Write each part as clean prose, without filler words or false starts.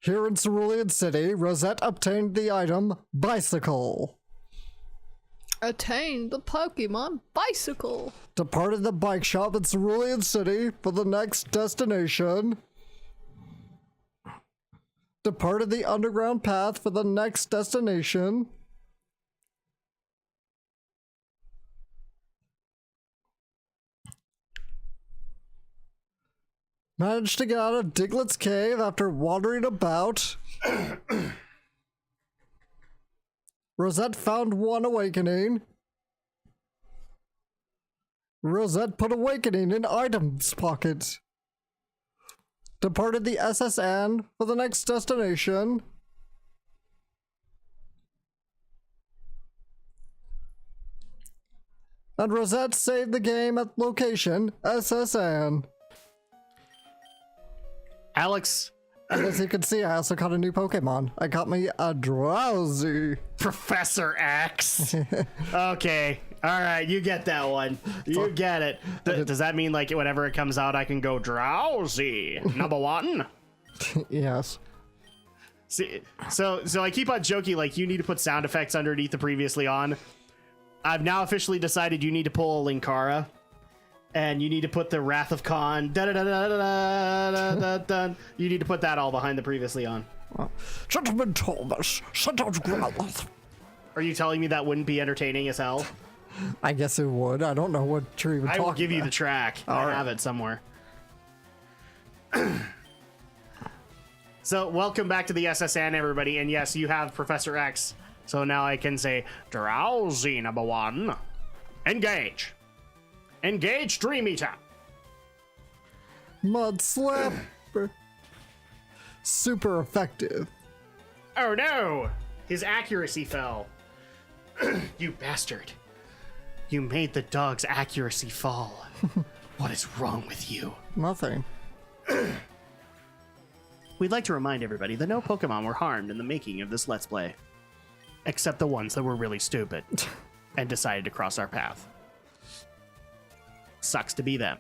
Here in Cerulean City, Rosette obtained the item Bicycle. Attained the Pokemon Bicycle. Departed the bike shop in Cerulean City for the next destination. Departed the underground path for the next destination. Managed to get out of Diglett's cave after wandering about. Rosette found one awakening. Rosette put awakening in items pocket. Departed the SSN for the next destination. And Rosette saved the game at location SSN. Alex. And as you can see, I also caught a new Pokemon. I got me a Drowsy. Professor X. Okay. All right, you get that one. You get it. Does that mean like whenever it comes out, I can go Drowsy number one? Yes. See, so I keep on joking like you need to put sound effects underneath the previously on. I've now officially decided you need to pull a Linkara. And you need to put the Wrath of Khan. You need to put that all behind the previously on. Gentleman Thomas, send out Growlithe. Are you telling me that wouldn't be entertaining as hell? I guess it would. I don't know what you're even talking about. I will give you the track. I have it somewhere. So, welcome back to the SSN, everybody. And yes, you have Professor X. So now I can say, Drowsy number one. Engage. Engage Dream Eater. Mud Slap. Super effective. Oh no! His accuracy fell. You bastard. You made the dog's accuracy fall. What is wrong with you? Nothing. We'd like to remind everybody that no Pokemon were harmed in the making of this Let's Play. Except the ones that were really stupid and decided to cross our path. Sucks to be them.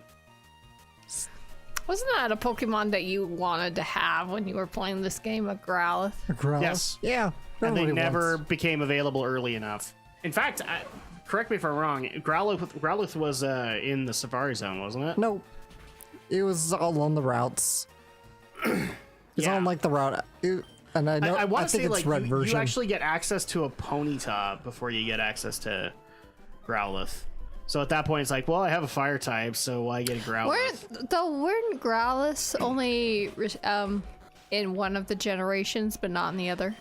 Wasn't that a Pokemon that you wanted to have when you were playing this game, a Growlithe? A Growlithe? Yes. Yeah. And they never became available early enough. In fact, correct me if I'm wrong, Growlithe was in the Safari Zone, wasn't it? No. It was all on the routes. It's on like the route. And I know I think say it's like red version. you actually get access to a Ponyta before you get access to Growlithe. So at that point, it's like, well, I have a fire type, so I get a Growlithe. Weren't Growlithe only in one of the generations, but not in the other?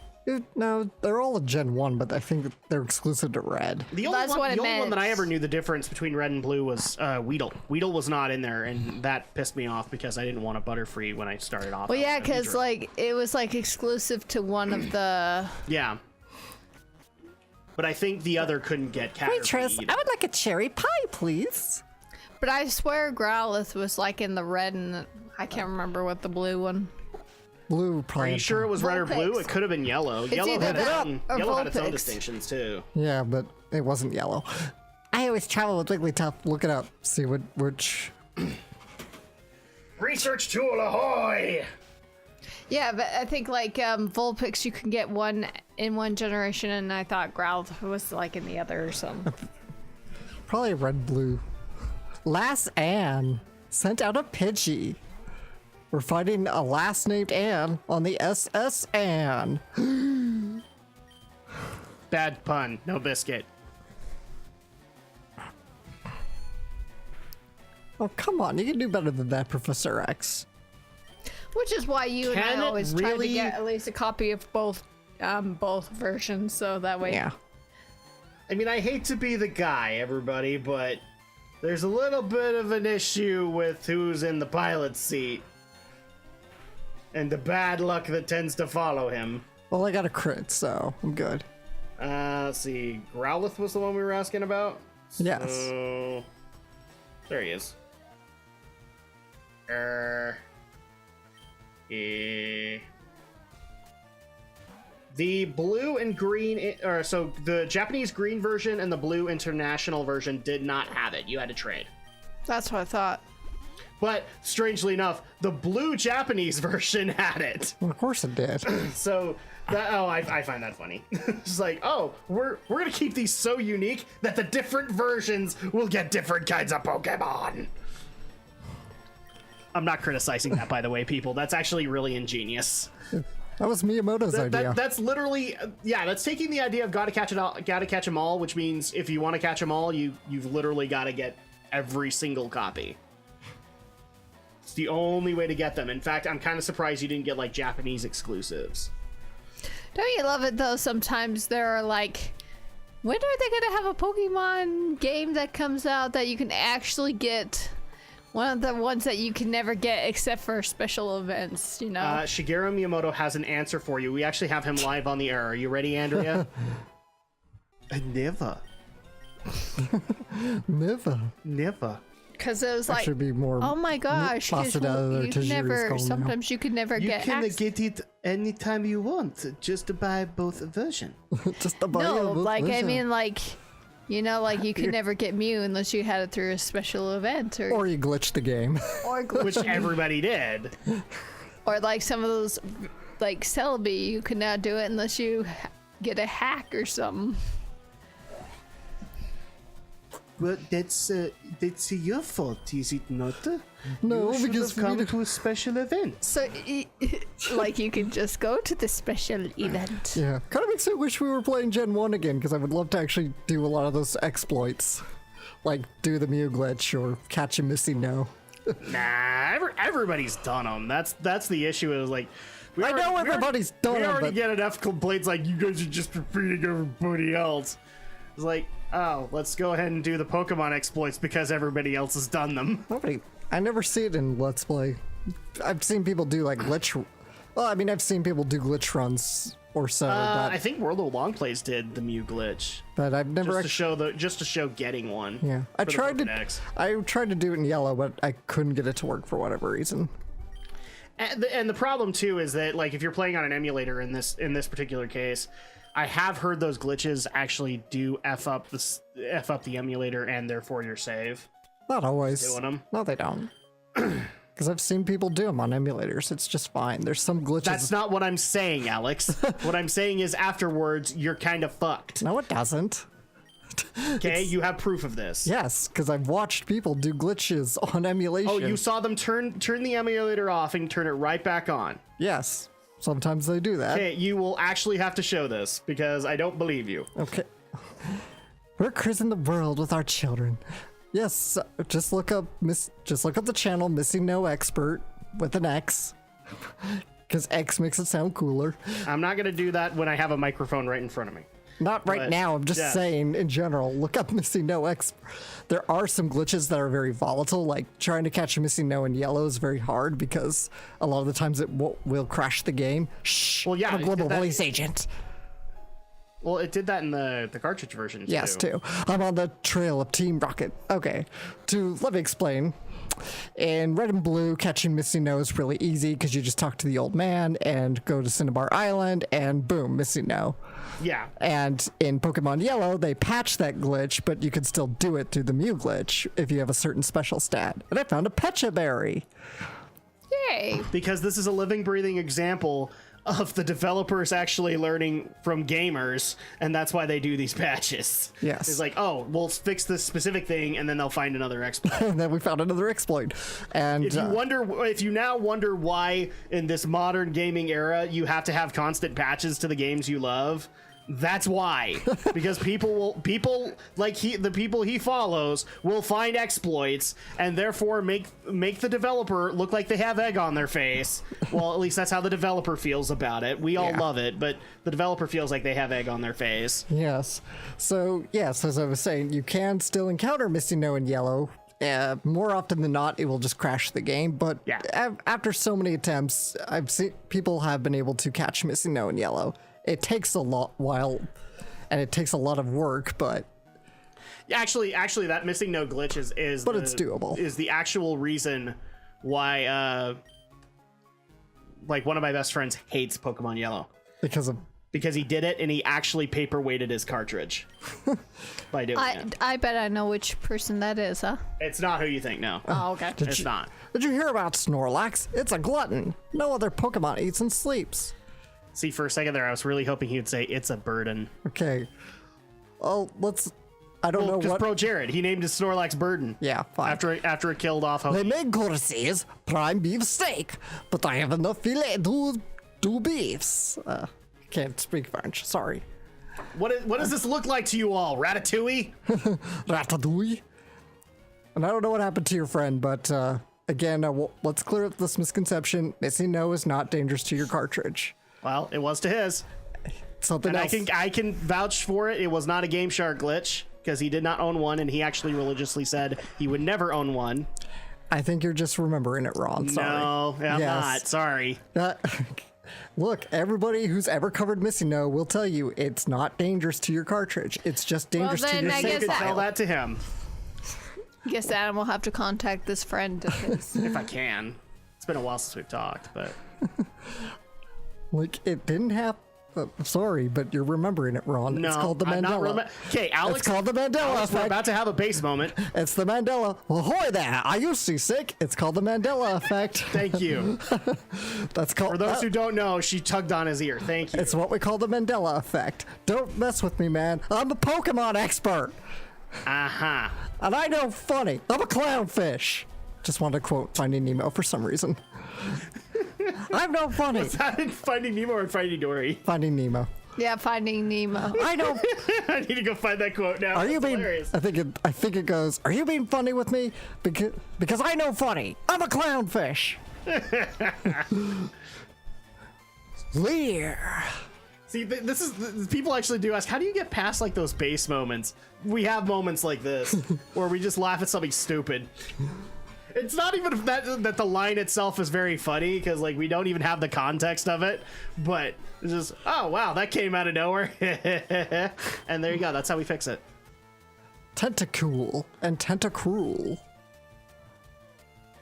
No, they're all in Gen 1, but I think they're exclusive to Red. The only one that I ever knew the difference between Red and Blue was Weedle. Weedle was not in there, and that pissed me off because I didn't want a Butterfree when I started off. Well, yeah, because like it was like exclusive to one of the. Yeah. But I think the other couldn't get Caterpie. Waitress, I would like a cherry pie, please. But I swear Growlithe was like in the red and I can't remember what the blue one. Blue, probably. Are you sure it was red or blue? It could have been yellow. Yellow had its own distinctions too. Yeah, but it wasn't yellow. I always travel with Wigglytuff. Look it up. See which. Research tool ahoy! Yeah, but I think like Vulpix, you can get one in one generation, and I thought Growlithe was like in the other or something. Probably red, blue. Lass Anne sent out a Pidgey. We're fighting a last named Anne on the SS Anne. Bad pun, no biscuit. Oh, come on. You can do better than that, Professor X. Which is why you and I always try to get at least a copy of both versions, so that way. Yeah. I mean, I hate to be the guy, everybody, but there's a little bit of an issue with who's in the pilot seat. And the bad luck that tends to follow him. Well, I got a crit, so I'm good. Let's see. Growlithe was the one we were asking about? Yes. So, there he is. The blue and green, so the Japanese green version and the blue international version did not have it. You had to trade. That's what I thought. But strangely enough, the blue Japanese version had it. Well, of course it did. So I find that funny. It's like, oh, we're gonna keep these so unique that the different versions will get different kinds of Pokemon. I'm not criticizing that, by the way, people. That's actually really ingenious. That was Miyamoto's idea. That's literally, yeah, that's taking the idea of gotta catch them all, which means if you want to catch them all, you've literally got to get every single copy. It's the only way to get them. In fact, I'm kind of surprised you didn't get like Japanese exclusives. Don't you love it though? Sometimes there are like, when are they gonna have a Pokemon game that comes out that you can actually get one of the ones that you can never get except for special events, you know? Shigeru Miyamoto has an answer for you. We actually have him live on the air. Are you ready, Andrea? Never. Never. Because it was like, should be more oh my gosh, 'cause sometimes you could never get access. get it anytime you want, just to buy both versions. Just the buy No, of both like, I versions. mean, like, you know, like you could never get Mew unless you had it through a special event Or you glitched the game. Which everybody did. or like some of those, like Celebi, you can now do it unless you get a hack or something. Well, that's your fault, is it not? No, because we need to a special event. So, like, you can just go to the special event. Yeah, kind of makes me wish we were playing Gen 1 again, because I would love to actually do a lot of those exploits. Like, do the Mew glitch or catch a missing no. Nah, everybody's done them. That's the issue. Is like, everybody's done them. We already but get enough complaints like you guys are just repeating everybody else. It's like, oh, let's go ahead and do the Pokemon exploits because everybody else has done them. I never see it in Let's Play. I've seen people do like glitch. Well, I mean, I've seen people do glitch runs or so. I think World of Long Plays did the Mew glitch. But I've never just to show getting one. Yeah, I tried to do it in yellow, but I couldn't get it to work for whatever reason. And the problem too is that like if you're playing on an emulator in this particular case, I have heard those glitches actually do f up the emulator and therefore your save. Not always. Doing them. No, they don't. Because I've seen people do them on emulators. It's just fine. There's some glitches. That's not what I'm saying, Alex. What I'm saying is afterwards, you're kind of fucked. No, it doesn't. Okay, you have proof of this. Yes, because I've watched people do glitches on emulation. Oh, you saw them turn the emulator off and turn it right back on. Yes, sometimes they do that. Okay, you will actually have to show this because I don't believe you. Okay. We're cruising the world with our children. Yes, just look up the channel Missing No Expert with an X. Because X makes it sound cooler. I'm not gonna do that when I have a microphone right in front of me. Not right now, I'm just saying in general, look up Missing No Expert. There are some glitches that are very volatile, like trying to catch a Missing No in yellow is very hard because a lot of the times it will crash the game. Shh, well, yeah, I'm a global police agent. Well, it did that in the cartridge version too. Yes, too. I'm on the trail of Team Rocket. Okay, let me explain. In Red and Blue, catching Missing No is really easy because you just talk to the old man and go to Cinnabar Island and boom, Missing No. Yeah. And in Pokemon Yellow, they patched that glitch, but you can still do it through the Mew glitch if you have a certain special stat. And I found a Pecha Berry. Yay! Because this is a living, breathing example of the developers actually learning from gamers, and that's why they do these patches. Yes. It's like, oh, we'll fix this specific thing, and then they'll find another exploit. And then we found another exploit. And if you now wonder why in this modern gaming era you have to have constant patches to the games you love, that's why. Because the people he follows will find exploits and therefore make the developer look like they have egg on their face. Well, at least that's how the developer feels about it. We all love it, but the developer feels like they have egg on their face. Yes. So, yes, as I was saying, you can still encounter Missing No in Yellow. More often than not, it will just crash the game. But after so many attempts, I've seen people have been able to catch Missing No in Yellow. It takes a while, and it takes a lot of work, but actually, that Missing No glitch is it's doable. Is the actual reason why like one of my best friends hates Pokemon Yellow because he did it and he actually paperweighted his cartridge by doing it. I bet I know which person that is, huh? It's not who you think. No. Oh, okay. It's not. Did you hear about Snorlax? It's a glutton. No other Pokemon eats and sleeps. See, for a second there, I was really hoping he would say it's a burden. Okay. Well, I don't know Because what. Bro Jared, he named his Snorlax Burden. Yeah, fine. After it killed off They Hokey. make courtesies, prime beef steak, but I have enough filet do beefs. Can't speak French, sorry. What does this look like to you all? Ratatouille? Ratatouille. And I don't know what happened to your friend, but again, let's clear up this misconception. Missing no is not dangerous to your cartridge. Well, it was to his. Something And else. I can vouch for it. It was not a Game Shark glitch because he did not own one, and he actually religiously said he would never own one. I think you're just remembering it wrong. Sorry. No, I'm Yes. not. Sorry. Look, everybody who's ever covered Missing No will tell you it's not dangerous to your cartridge. It's just dangerous to then your I You guess could that- tell that to him Guess Adam will have to contact this friend of his. if I can. It's been a while since we've talked, but Like, it didn't have. Sorry, but you're remembering it wrong. no, It's called the I'm not Mandela. Okay, Alex. It's called the Mandela Alex, we're effect. about to have a base moment. It's the Mandela. Ahoy there! Are you seasick? It's called the Mandela effect. Thank you. That's called. For those who don't know, she tugged on his ear. Thank you. It's what we call the Mandela effect. Don't mess with me, man. I'm a Pokemon expert, Uh-huh. and I know funny. I'm a clownfish. Just wanted to quote Finding Nemo for some reason. I'm no funny. Is that in Finding Nemo or Finding Dory? Finding Nemo. Yeah, Finding Nemo. I know. I need to go find that quote now. Are you That's being? hilarious. I think it goes. Are you being funny with me? Because I know funny. I'm a clownfish. Leer. See, people actually do ask, how do you get past like those base moments? We have moments like this where we just laugh at something stupid. It's not even that the line itself is very funny because like we don't even have the context of it, but it's just, oh wow, that came out of nowhere. And there you go. That's how we fix it. Tentacool and Tentacruel,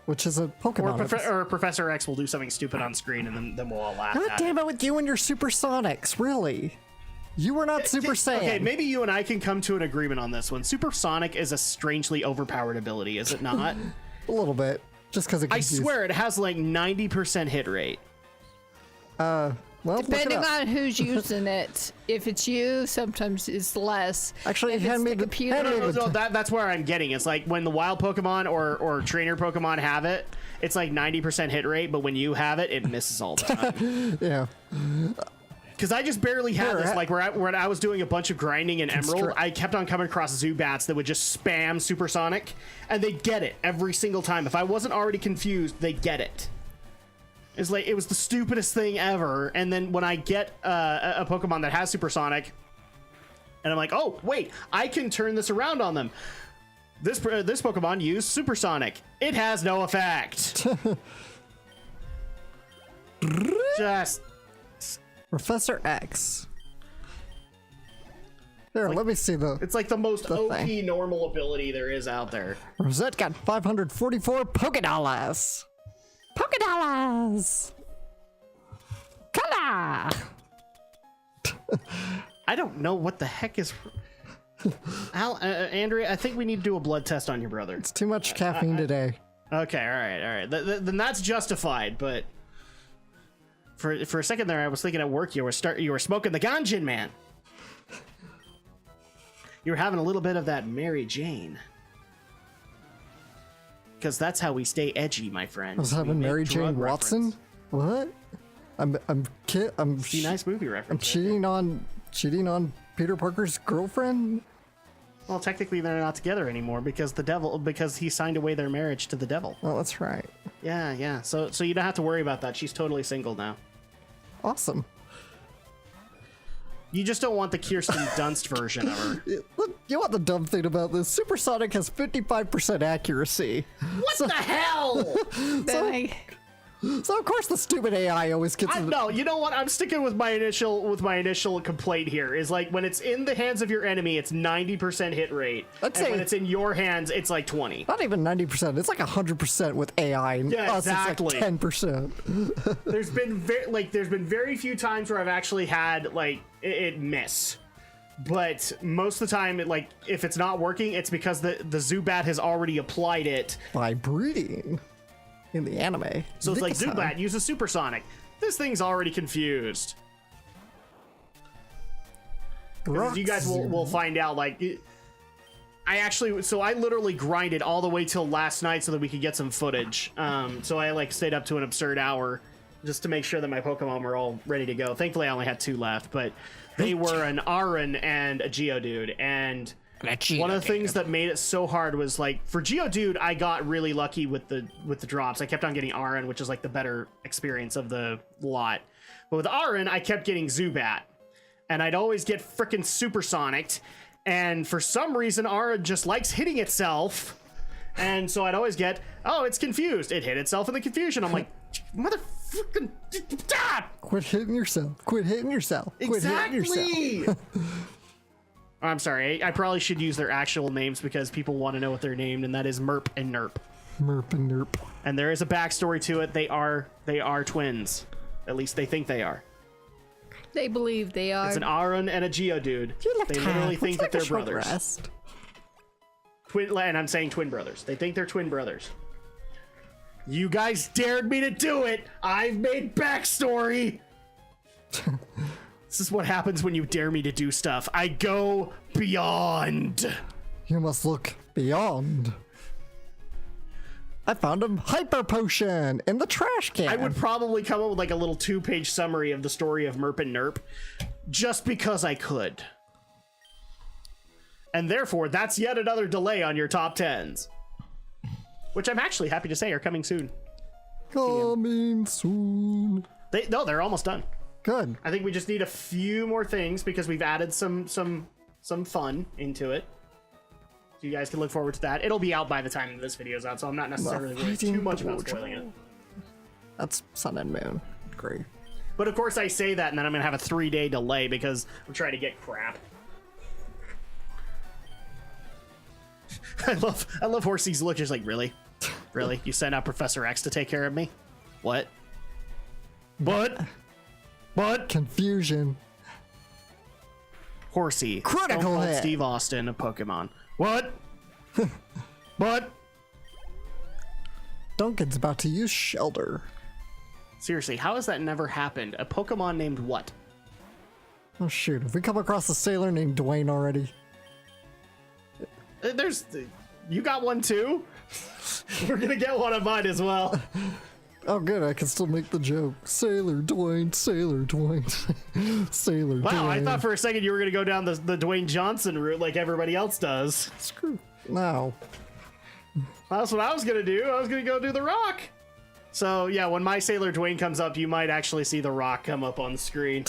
which is a Pokemon. Or Professor X will do something stupid on screen, and then we'll all laugh. God at damn it. it with you and your Supersonics, really? You were not Super Saiyan. Okay, maybe you and I can come to an agreement on this one. Supersonic is a strangely overpowered ability, is it not? A little bit, just because I swear it has like 90% hit rate. Well, look it Depending up. on who's using it. If it's you, sometimes it's less. Actually, if hand it's me the the- computer. hand me No, the- that's where I'm getting. It's like when the wild Pokemon or trainer Pokemon have it, it's like 90% hit rate, but when you have it, it misses all the time. Yeah. Because I just barely had Here, this. Like where I was doing a bunch of grinding in Emerald, I kept on coming across Zubats that would just spam Supersonic, and they'd get it every single time. If I wasn't already confused, they'd get it. It's like it was the stupidest thing ever. And then when I get a Pokemon that has Supersonic, and I'm like, oh wait, I can turn this around on them. This Pokemon used Supersonic. It has no effect. Just. Professor X. Here, let me see the. It's like the most OP thing. normal ability there is out there. Rosette got 544 Pokédollars. Pokédollars. Color. I don't know what the heck is. Andrea, I think we need to do a blood test on your brother. It's too much caffeine today. Okay, all right. Then that's justified. But for a second there, I was thinking at work you were smoking the ganjin, man. You were having a little bit of that Mary Jane. Because that's how we stay edgy, my friend. I was We having make Mary drug Jane Watson. reference. What? I'm See, nice movie reference. cheating on Peter Parker's girlfriend. Well, technically they're not together anymore because he signed away their marriage to the devil. Oh, that's right. Yeah. So you don't have to worry about that. She's totally single now. Awesome. You just don't want the Kirsten Dunst version of her. Look, you know what the dumb thing about this? Supersonic has 55% accuracy. What the hell? So of course the stupid AI always gets. No, you know what? I'm sticking with my initial complaint here. Is like when it's in the hands of your enemy, it's 90% hit rate. I'd And say- when it's in your hands, it's like 20. Not even 90%. It's like 100% with AI. And Yeah, us, exactly. It's like 10%. There's been very few times where I've actually had like it miss. But most of the time, if it's not working, it's because the Zubat has already applied it. By breeding. in the anime. So it's like Vikasan. Zubat uses Supersonic. This thing's already confused. You guys will find out, like, I literally grinded all the way till last night so that we could get some footage. So I like stayed up to an absurd hour just to make sure that my Pokemon were all ready to go. Thankfully, I only had 2 left, but they were an Aron and a Geodude. And one of the things that made it so hard was, like, for Geodude, I got really lucky with the drops. I kept on getting Aron, which is like the better experience of the lot. But with Aron, I kept getting Zubat. And I'd always get frickin' Supersonicked. And for some reason, Aron just likes hitting itself. And so I'd always get, oh, it's confused. It hit itself in the confusion. I'm like, motherfucking... Quit hitting yourself. Quit hitting yourself. Quit hitting yourself. I'm sorry. I probably should use their actual names because people want to know what they're named, and that is Merp and Nerp. Merp and Nerp. And there is a backstory to it. They are twins. At least they think they are. They believe they are. It's an Aron and a Geodude. They literally think that they're brothers. And I'm saying twin brothers. They think they're twin brothers. You guys dared me to do it. I've made backstory. This is what happens when you dare me to do stuff. I go beyond. You must look beyond. I found a hyper potion in the trash can. I would probably come up with like a little 2-page summary of the story of Merp and Nerp just because I could. And therefore, that's yet another delay on your top 10s. Which I'm actually happy to say are coming soon. Coming soon. They're almost done. Good. I think we just need a few more things because we've added some fun into it. So you guys can look forward to that. It'll be out by the time this video's out, so I'm not necessarily worried too much about spoiling it. That's Sun and Moon. Great. But of course I say that and then I'm gonna have a 3-day delay because I'm trying to get crap. I love Horsey's look, just like, really? Really? You sent out Professor X to take care of me? What? Confusion. Horsey. Critical Stone Cold hit. Steve Austin of Pokemon. What? What? Duncan's about to use Shelter. Seriously, how has that never happened? A Pokemon named what? Oh shoot, have we come across a sailor named Dwayne already? You got one too? We're gonna get one of mine as well. Oh good, I can still make the joke. Sailor Dwayne, Sailor Dwayne, Sailor Dwayne. Wow, I thought for a second you were gonna go down the Dwayne Johnson route like everybody else does. Screw. No. That's what I was gonna do. I was gonna go do The Rock. So yeah, when my Sailor Dwayne comes up, you might actually see The Rock come up on the screen.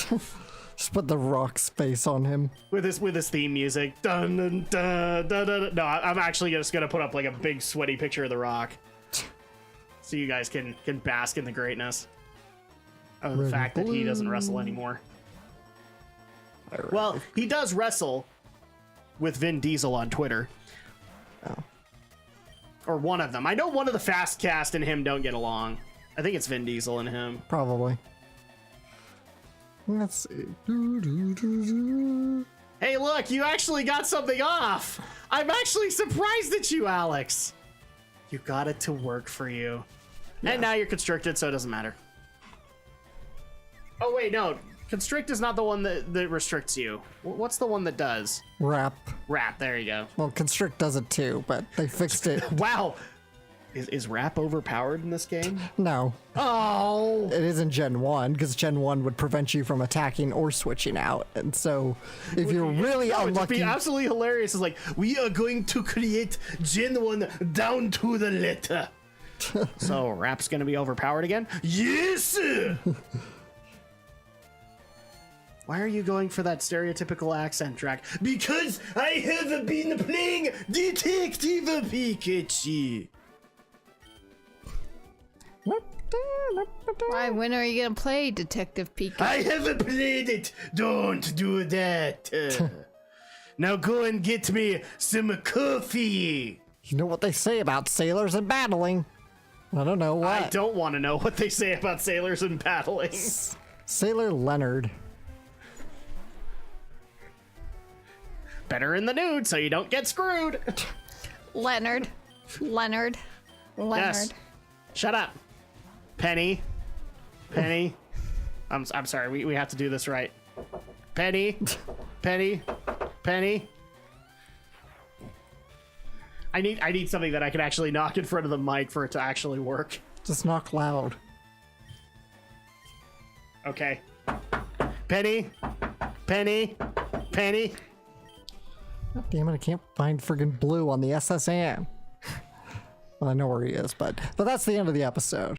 Just put the Rock's face on him. With his theme music. Dun, dun, dun, dun, dun. No, I'm actually just gonna put up like a big sweaty picture of The Rock. So you guys can bask in the greatness of the fact that he doesn't wrestle anymore. Well, he does wrestle with Vin Diesel on Twitter. Oh. Or one of them. I know one of the Fast Cast and him don't get along. I think it's Vin Diesel and him. Probably. Let's see. Hey, look, you actually got something off. I'm actually surprised at you, Alex. You got it to work for you. Yeah. And now you're constricted, so it doesn't matter. Oh, wait, no. Constrict is not the one that restricts you. What's the one that does? Wrap. Wrap, there you go. Well, Constrict does it too, but they fixed it. Wow. Is Wrap overpowered in this game? No. Oh! It isn't Gen 1, because Gen 1 would prevent you from attacking or switching out. And so, if you're really unlucky... It'd be absolutely hilarious. It's like, we are going to create Gen 1 down to the letter. So, Rap's gonna be overpowered again? Yes! Why are you going for that stereotypical accent, Drak? Because I have been playing Detective Pikachu. Why, when are you gonna play Detective Pikachu? I haven't played it. Don't do that. Now go and get me some coffee. You know what they say about sailors and battling? I don't know what. I don't want to know what they say about sailors and battling. Sailor Leonard. Better in the nude so you don't get screwed. Leonard. Yes. Shut up. Penny. Penny. I'm sorry. We have to do this right. Penny. Penny. Penny. I need something that I can actually knock in front of the mic for it to actually work. Just knock loud. Okay. Penny. Penny. Penny. God damn it, I can't find friggin' Blue on the SSN. Well, I know where he is, but that's the end of the episode.